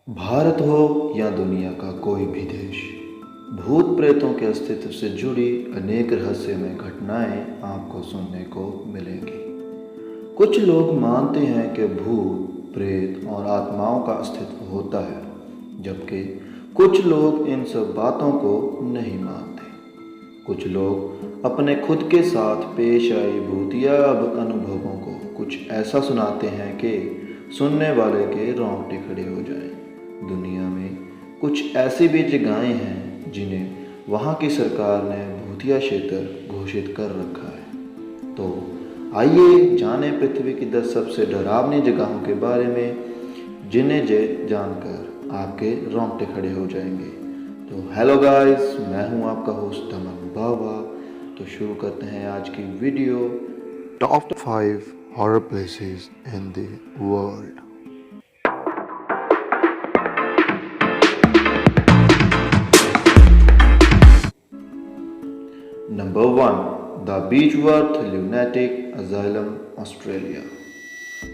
भारत हो या दुनिया का कोई भी देश, भूत प्रेतों के अस्तित्व से जुड़ी अनेक रहस्यमय घटनाएं आपको सुनने को मिलेंगी। कुछ लोग मानते हैं कि भूत प्रेत और आत्माओं का अस्तित्व होता है, जबकि कुछ लोग इन सब बातों को नहीं मानते। कुछ लोग अपने खुद के साथ पेश आई भूतिया अनुभवों को कुछ ऐसा सुनाते हैं कि सुनने वाले के रोंगटे खड़े हो जाएं। दुनिया में कुछ ऐसी भी जगहें हैं जिन्हें वहाँ की सरकार ने भूतिया क्षेत्र घोषित कर रखा है। तो आइए जानें पृथ्वी की 10 सबसे डरावनी जगहों के बारे में, जिन्हें जानकर आपके रोंगटे खड़े हो जाएंगे। तो हेलो गाइस, मैं हूं आपका होस्ट अमन बाबा। तो शुरू करते हैं आज की video, top 5 horror places in the world. Number 1, the Beechworth lunatic asylum, Australia.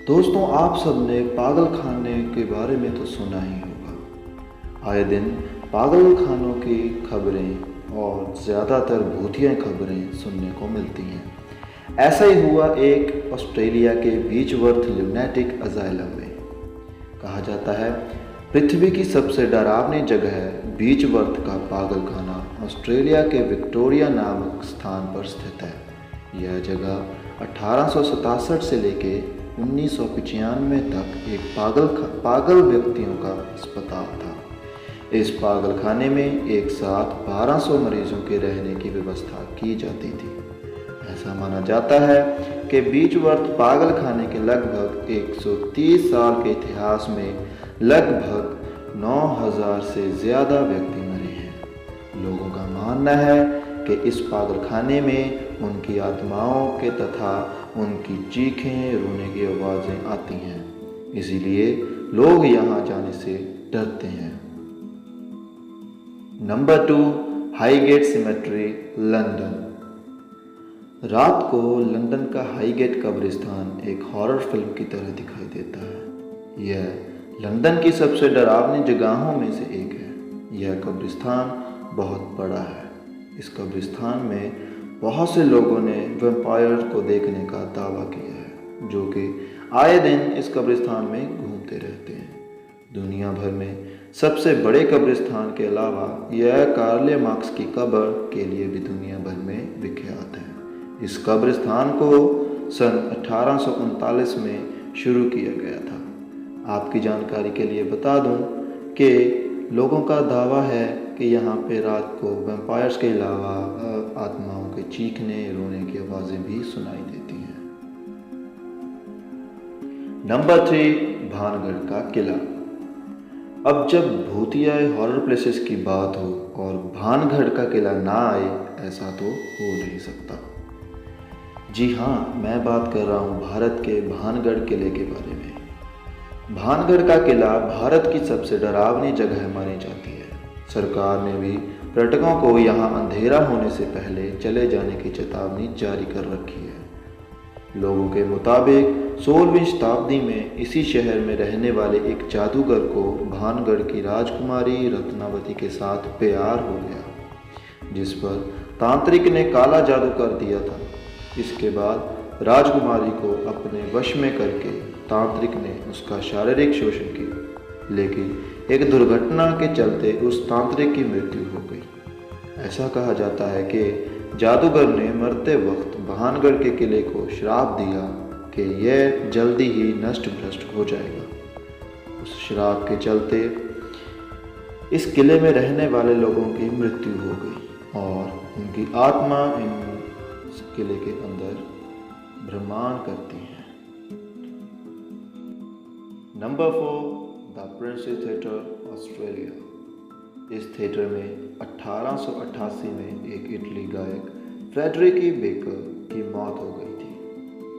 दोस्तों, आप सबने पागल खाने के बारे में तो सुना ही होगा। आए दिन पागल खानों की खबरें और ज़्यादातर भूतिया खबरें सुनने को मिलती हैं। ऐसा ही हुआ एक ऑस्ट्रेलिया के बीचवर्थ ल्यूनेटिक अजाइलम में। कहा जाता है पृथ्वी की सबसे डरावनी जगह बीचवर्थ का पागल खाना ऑस्ट्रेलिया के विक्टोरिया नामक स्थान पर स्थित है। यह जगह 1867 से लेकर 1995 तक एक पागल व्यक्तियों का अस्पताल था। इस पागल खाने में एक साथ 1200 मरीजों के रहने की व्यवस्था की जाती थी। ऐसा माना जाता है कि बीचवर्थ पागल खाने के लगभग 130 साल के इतिहास में लगभग 9000 से ज़्यादा व्यक्ति मरे हैं। लोगों का मानना है कि इस पागल खाने में उनकी आत्माओं के तथा उनकी चीखें, रोने की आवाज़ें आती हैं, इसीलिए लोग यहाँ जाने से डरते हैं। Number 2, Highgate symmetry, London. रात को लंदन का हाईगेट कब्रिस्तान एक हॉरर फिल्म की तरह दिखाई देता है। यह लंदन की सबसे डरावनी जगहों में से एक है। यह कब्रिस्तान बहुत बड़ा है। इस कब्रिस्तान में बहुत से लोगों ने वैम्पायर को देखने का दावा किया है, जो कि आए दिन इस कब्रिस्तान में घूमते रहते हैं। दुनिया भर में सबसे बड़े कब्रिस्तान के अलावा यह कार्ल मार्क्स की कब्र के लिए भी दुनिया भर में विख्यात है। इस कब्रिस्तान को सन 1839 में शुरू किया गया था। आपकी जानकारी के लिए बता दूं कि लोगों का दावा है कि यहाँ पे रात को वैम्पायर्स के अलावा आत्माओं के चीखने, रोने की आवाज़ें भी सुनाई देती हैं। नंबर 3, भानगढ़ का किला। अब जब भूतिया हॉरर प्लेसेस की बात हो और भानगढ़ का किला ना आए, ऐसा तो हो नहीं सकता। जी हाँ, मैं बात कर रहा हूँ भारत के भानगढ़ किले के बारे में। भानगढ़ का किला भारत की सबसे डरावनी जगह मानी जाती है। सरकार ने भी पर्यटकों को यहाँ अंधेरा होने से पहले चले जाने की चेतावनी जारी कर रखी है। लोगों के मुताबिक 16वीं शताब्दी में इसी शहर में रहने वाले एक जादूगर को भानगढ़ की राजकुमारी रत्नावती के साथ प्यार हो गया, जिस पर तांत्रिक ने काला जादू कर दिया था। इसके बाद राजकुमारी को अपने वश में करके तांत्रिक ने उसका शारीरिक शोषण किया, लेकिन एक दुर्घटना के चलते उस तांत्रिक की मृत्यु हो गई। ऐसा कहा जाता है कि जादूगर ने मरते वक्त भानगढ़ के किले को श्राप दिया कि यह जल्दी ही नष्ट भ्रष्ट हो जाएगा। उस श्राप के चलते इस किले में रहने वाले लोगों की मृत्यु हो गई और उनकी आत्मा इस किले के अंदर भ्रमण करती है। Number 4, the princess theatre, Australia. इस थिएटर में 1888 में एक इटली गायक फ्रेडरिकी बेकर की मौत हो गई थी।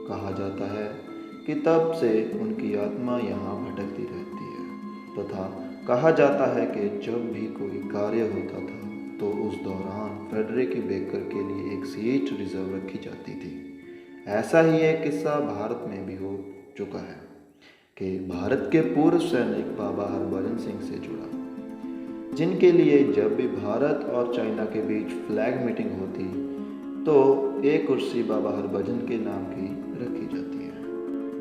कहा जाता है कि तब से उनकी आत्मा यहाँ भटकती रहती है तथा कहा जाता है कि जब भी कोई कार्य होता था तो उस दौरान फ्रेडरिकी बेकर के लिए एक सीट रिजर्व रखी जाती थी। ऐसा ही एक किस्सा भारत में भी हो चुका है। कि भारत के पूर्व सैनिक बाबा हरभजन सिंह से जुड़ा, जिनके लिए जब भी भारत और चाइना के बीच फ्लैग मीटिंग होती तो एक कुर्सी बाबा हरभजन के नाम की रखी जाती है।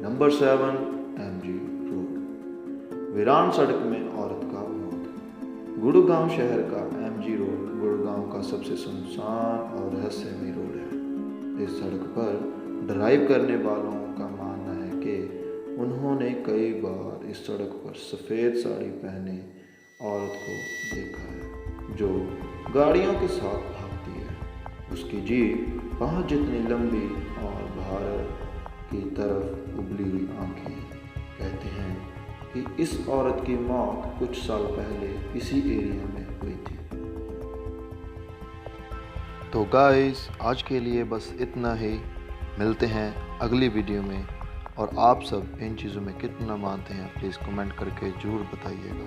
Number 7, MG road. वीरान सड़क में औरत का मौत। गुड़गांव शहर का MG रोड गुड़गांव का सबसे सुनसान और रहस्यमय रोड है। इस सड़क पर ड्राइव करने वालों का मानना है कि उन्होंने कई बार इस सड़क पर सफ़ेद साड़ी पहने औरत को देखा है, जो गाड़ियों के साथ भागती है। उसकी जीभ 5 जितनी लंबी और भारत की तरफ उबली हुई आंखें। कहते हैं कि इस औरत की मौत कुछ साल पहले इसी एरिया में हुई थी। तो गाइस, आज के लिए बस इतना ही। मिलते हैं अगली वीडियो में। और आप सब इन चीज़ों में कितना मानते हैं, प्लीज़ कमेंट करके ज़रूर बताइएगा।